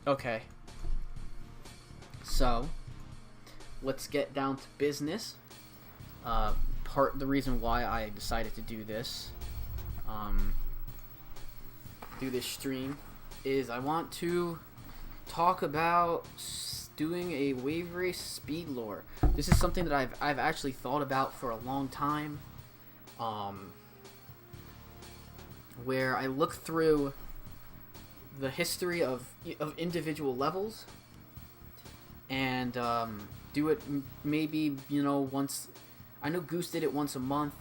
Okay. So, let's get down to business. The reason why I decided to do this stream is I want to talk about doing a wave race speed lore. This is something that I've actually thought about for a long time. Where I look through the history of individual levels and do it maybe, once. I know Goose did it once a month.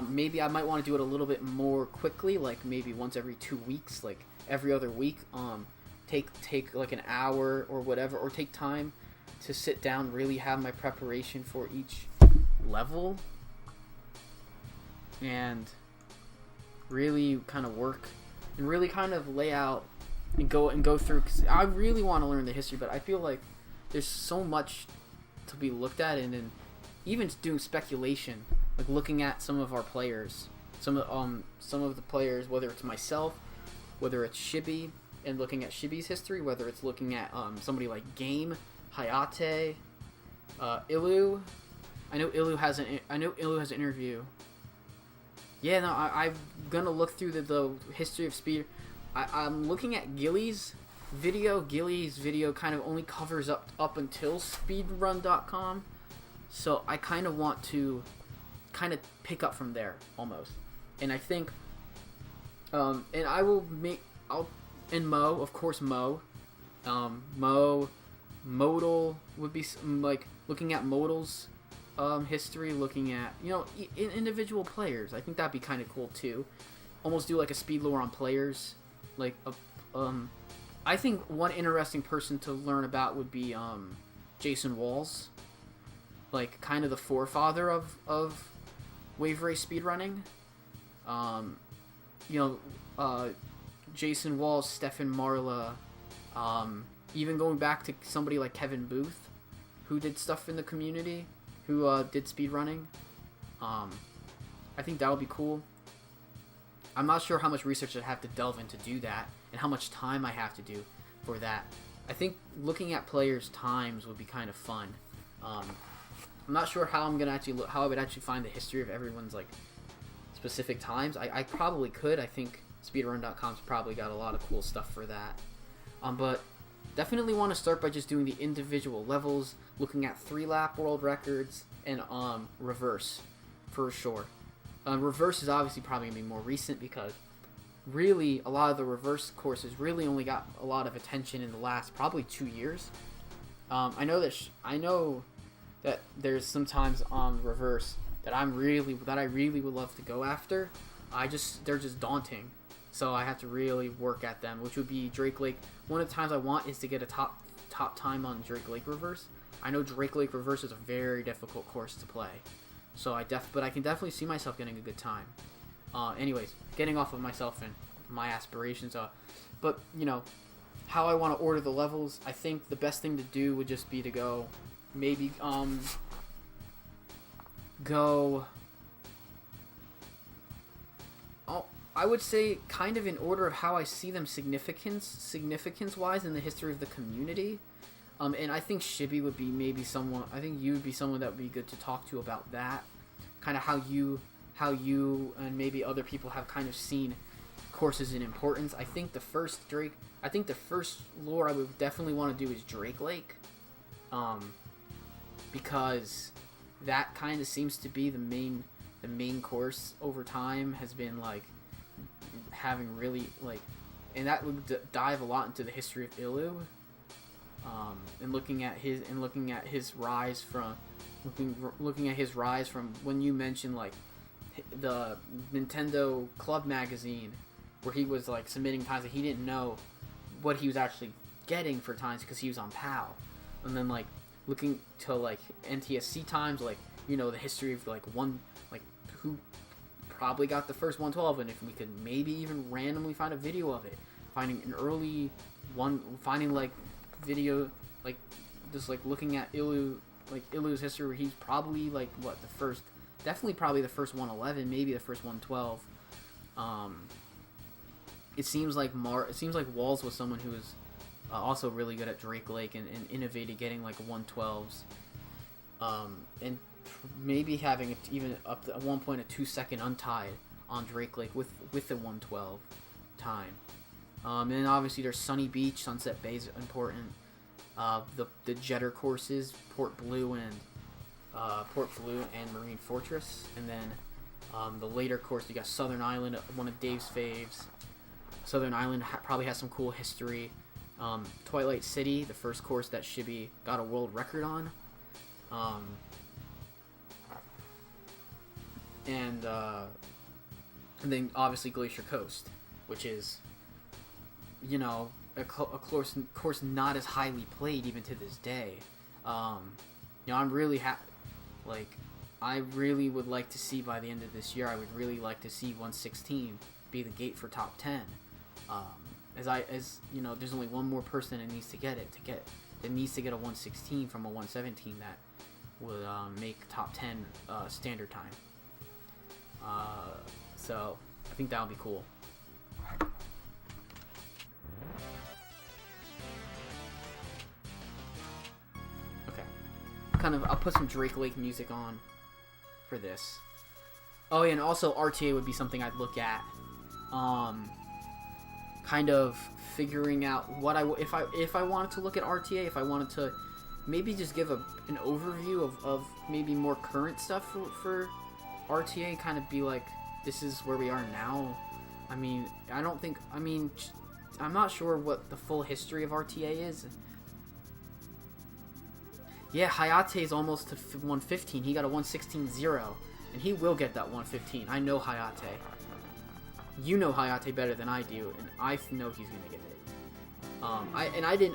Maybe I might want to do it a little bit more quickly, like maybe once every 2 weeks, like every other week. Take like an hour or whatever, or take time to sit down, really have my preparation for each level, and really kind of work and really kind of lay out and go through. Cause I really want to learn the history, but I feel like there's so much to be looked at, and then even doing speculation, like looking at some of our players, some of the players, whether it's myself, whether it's Shibi, and looking at Shibi's history, whether it's looking at somebody like Game, Hayate, Ilu. I know Ilu has an interview. Yeah, no, I'm gonna look through the history of speed. I'm looking at Gilly's video. Gilly's video kind of only covers up until speedrun.com, so I kind of want to kind of pick up from there almost. And I think, and I will make and Mo, of course, Mo, Modal would be like looking at Modal's history, looking at individual players. I think that'd be kind of cool too. Almost do like a speed lore on players. Like I think one interesting person to learn about would be Jason Walls, like kind of the forefather of wave race speedrunning. Jason Walls, Stefan Marla, even going back to somebody like Kevin Booth, who did stuff in the community, who did speedrunning. I think that would be cool. I'm not sure how much research I'd have to delve in to do that, and how much time I have to do for that. I think looking at players' times would be kind of fun. I'm not sure how how I would actually find the history of everyone's like specific times. I probably could. I think speedrun.com's probably got a lot of cool stuff for that. But definitely want to start by just doing the individual levels, looking at 3-lap world records, and reverse for sure. Reverse is obviously probably going to be more recent, because really a lot of the reverse courses really only got a lot of attention in the last probably 2 years. I know that there's sometimes on reverse that I really would love to go after. They're just daunting, so I have to really work at them, which would be Drake Lake. One of the times I want is to get a top time on Drake Lake reverse. I know Drake Lake reverse is a very difficult course to play, so but I can definitely see myself getting a good time. Anyways, getting off of myself and my aspirations, but how I want to order the levels. I think the best thing to do would just be to go I would say kind of in order of how I see them significance-wise in the history of the community. And I think Shibi would be maybe someone. I think you would be someone that would be good to talk to about that. Kind of how you and maybe other people have kind of seen courses in importance. I think the first lore I would definitely want to do is Drake Lake, because that kind of seems to be the main course over time, has been like having really like, and that would dive a lot into the history of Ilu, and looking at his rise from when you mentioned like the Nintendo Club magazine, where he was like submitting times that he didn't know what he was actually getting for times because he was on PAL, and then like looking to like NTSC times, like the history of like who probably got the first 112, and if we could maybe even randomly find a video of it, finding an early one, finding like video, like just like looking at Ilu's history, where he's probably like definitely probably the first 111, maybe the first 112. It seems like Walls was someone who was also really good at Drake Lake and innovated getting like 112s, and maybe having even up to, at one point a 2-second untied on Drake Lake with the 112 time. And then obviously there's Sunny Beach, Sunset Bay is important. The Jetter courses, Port Blue and Marine Fortress, and then the later course you got Southern Island, one of Dave's faves. Southern Island probably has some cool history. Twilight City, the first course that Shibby got a world record on. And then obviously Glacier Coast, which is, you know, a course not as highly played even to this day. You know, I'm really happy. Like, I really would like to see by the end of this year, I would really like to see 116 be the gate for top 10. As you know, there's only one more person that needs to get it that needs to get a 116 from a 117 that would make top 10 standard time. So I think that would be cool. Okay, I'll put some Drake Lake music on for this. Oh yeah, and also RTA would be something I'd look at. Kind of figuring out what if I wanted to look at RTA, if I wanted to maybe just give an overview of maybe more current stuff for RTA, kind of be like, this is where we are now. I mean, I'm not sure what the full history of RTA is. Yeah, Hayate is almost to 115. He got a 116.0, and he will get that 115. I know Hayate. You know Hayate better than I do, and I know he's gonna get it.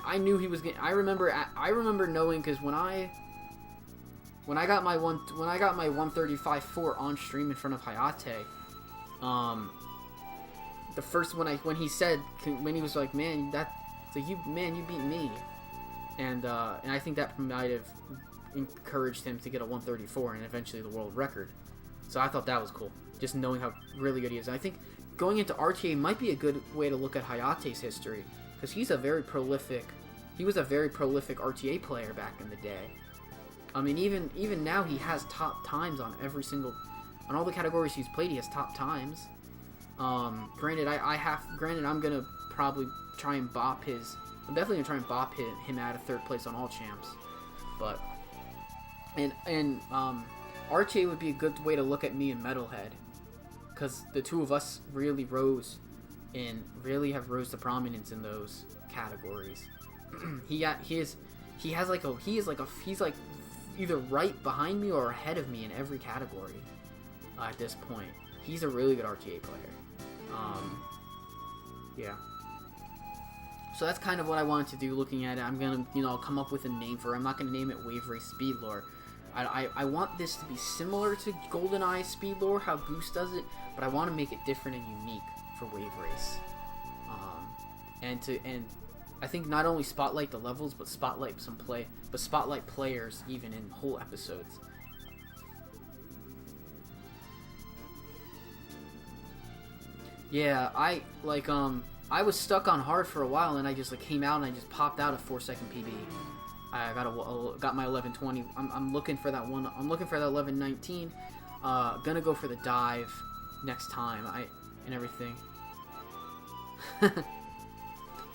I knew he was gonna. I remember knowing, because when I got my 135.4 on stream in front of Hayate, the first when he was like, man, you beat me, and I think that might have encouraged him to get a 134 and eventually the world record. So I thought that was cool, just knowing how really good he is. And I think going into RTA might be a good way to look at Hayate's history, because he was a very prolific RTA player back in the day. I mean, even now he has top times on on all the categories he's played. He has top times. Granted, I'm gonna probably try and bop his. I'm definitely gonna try and bop him out of third place on all champs, but RTA would be a good way to look at me and Metalhead, because the two of us really have rose to prominence in those categories. He's like either right behind me or ahead of me in every category at this point. He's a really good RTA player. Yeah. So that's kind of what I wanted to do looking at it. I'm gonna, I'll come up with a name for it. I'm not gonna name it Wave Race Speed Lore. I want this to be similar to GoldenEye Speed Lore, how Goose does it, but I want to make it different and unique for Wave Race. And I think not only spotlight the levels, but spotlight players even in whole episodes. Yeah, I was stuck on hard for a while, and I just came out and I just popped out a 4-second PB. I got my 11:20. I'm looking for that one. I'm looking for that 11:19. Gonna go for the dive next time. And everything.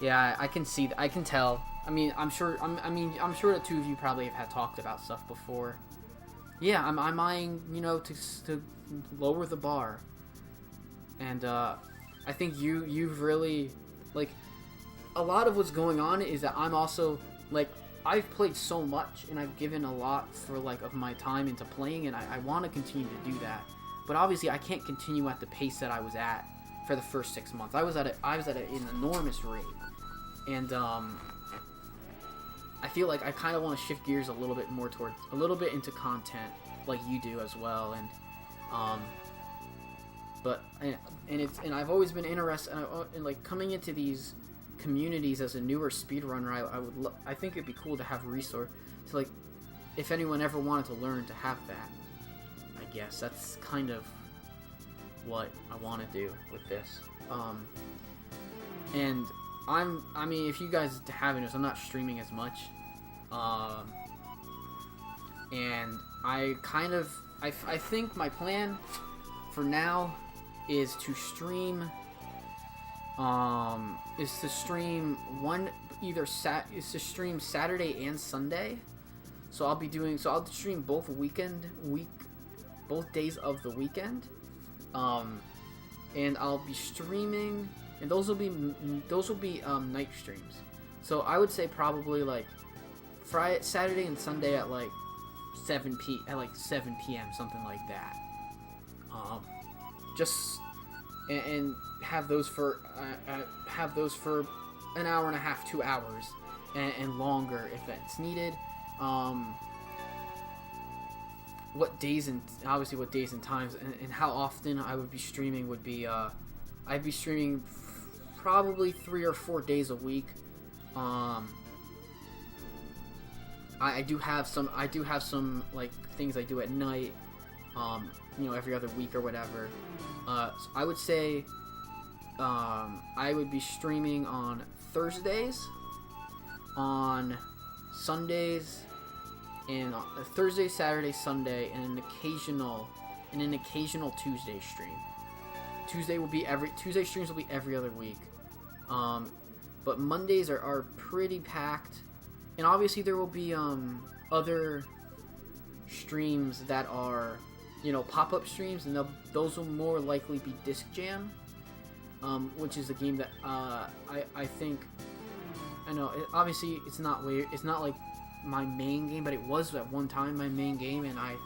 Yeah, I can see. I can tell. I mean, I'm sure the two of you probably have had talked about stuff before. Yeah, I'm eyeing, to lower the bar. And I think you've really, a lot of what's going on is that I'm also, I've played so much and I've given a lot of my time into playing, and I want to continue to do that. But obviously I can't continue at the pace that I was at for the first 6 months. I was at an enormous rate. And I feel like I kind of want to shift gears a little bit into content like you do as well. And and I've always been interested in coming into these communities as a newer speedrunner. I think it'd be cool to have a resource to if anyone ever wanted to learn, to have that. I guess that's kind of what I want to do with this. And I mean, if you guys haven't noticed, I'm not streaming as much. And I kind of, I think my plan for now is to stream, Saturday and Sunday. So I'll stream both days of the weekend. And I'll be streaming, and those will be night streams. So I would say probably like Saturday and Sunday at like 7 p.m. something like that. Just and have those for an hour and a half, 2 hours, and longer if it's needed. What days and times and how often I would be streaming would be I'd be streaming probably 3 or 4 days a week. I do have some like things I do at night, every other week or whatever. So I would say I would be streaming on Thursdays, on Sundays, and Thursday, Saturday, Sunday, and an occasional Tuesday stream. Tuesday streams will be every other week. But Mondays are pretty packed, and obviously there will be other streams that are pop-up streams, and those will more likely be Disc Jam, which is a game that I think, I know obviously it's not like my main game, but it was at one time my main game, and I've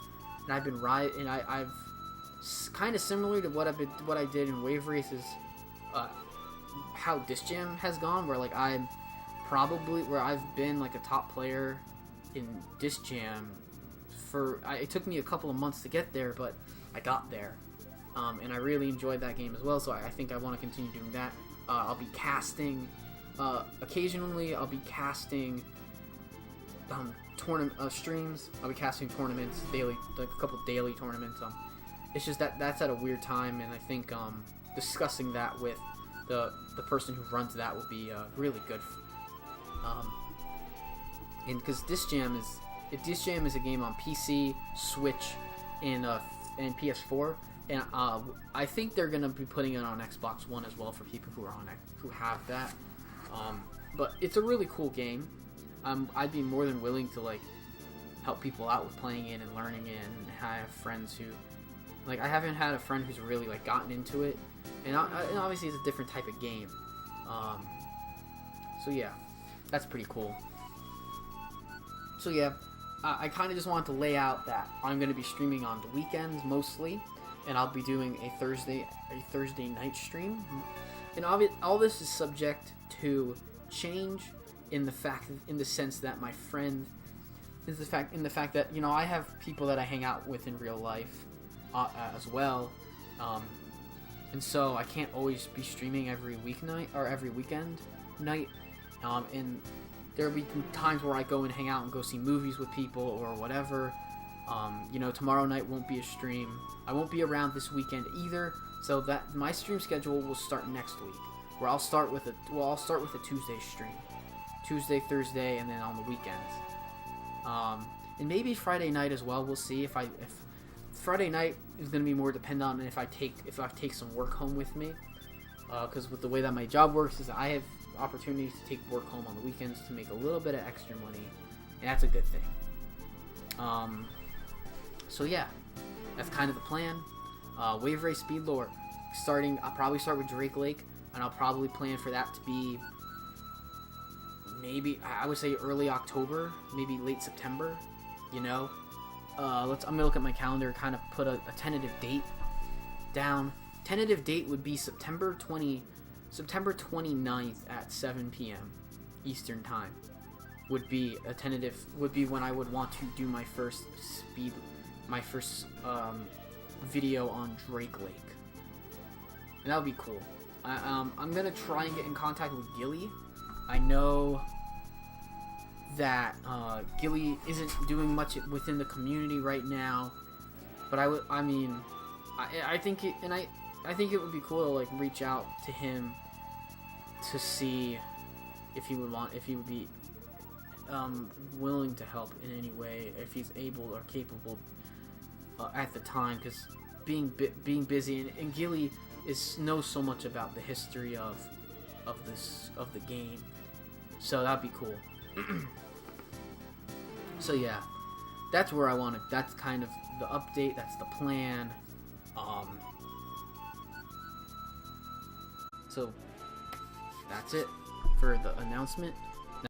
kind of similar to what I did in Wave Race is how Disc Jam has gone, where like I've been like a top player in Disc Jam it took me a couple of months to get there, but I got there, and I really enjoyed that game as well. So I think I want to continue doing that. I'll be casting occasionally. I'll be casting tournament streams. I'll be casting tournaments daily, like a couple daily tournaments. It's just that's at a weird time, and I think discussing that with the person who runs that will be really good. And because Disc Jam is a game on PC, Switch, and PS4, and I think they're gonna be putting it on Xbox One as well for people who have that. But it's a really cool game. I'd be more than willing to like help people out with playing it and learning it, and have friends who like I haven't had a friend who's really like gotten into it, and obviously it's a different type of game. So yeah, that's pretty cool. So yeah, I kind of just wanted to lay out that I'm going to be streaming on the weekends mostly, and I'll be doing a Thursday night stream. And all this is subject to change in the sense that my friend is the fact that I have people that I hang out with in real life as well, and so I can't always be streaming every weeknight or every weekend night, and there'll be times where I go and hang out and go see movies with people or whatever. Tomorrow night won't be a stream. I won't be around this weekend either, so that my stream schedule will start next week, where I'll start with a Tuesday stream, Tuesday, Thursday, and then on the weekends, and maybe Friday night as well. We'll see if Friday night is going to be more dependent on if I take some work home with me, because with the way that my job works is I have opportunities to take work home on the weekends to make a little bit of extra money, and that's a good thing. So yeah, that's kind of the plan. Wave Race Speed Lore I'll probably start with Drake Lake, and I'll probably plan for that to be maybe, I would say, early October, maybe late September. I'm gonna look at my calendar, kind of put a tentative date down. Tentative date would be September 29th at 7 p.m. Eastern Time would be when I would want to do my first video on Drake Lake, and that would be cool. I'm gonna try and get in contact with Gilly. I know that Gilly isn't doing much within the community right now, but I think it would be cool to like reach out to him to see if he would be willing to help in any way, if he's able or capable at the time, because being busy, and Gilly knows so much about the history of the game, so that'd be cool. So yeah, that's where I want to. That's kind of the update. That's the plan. So that's it for the announcement.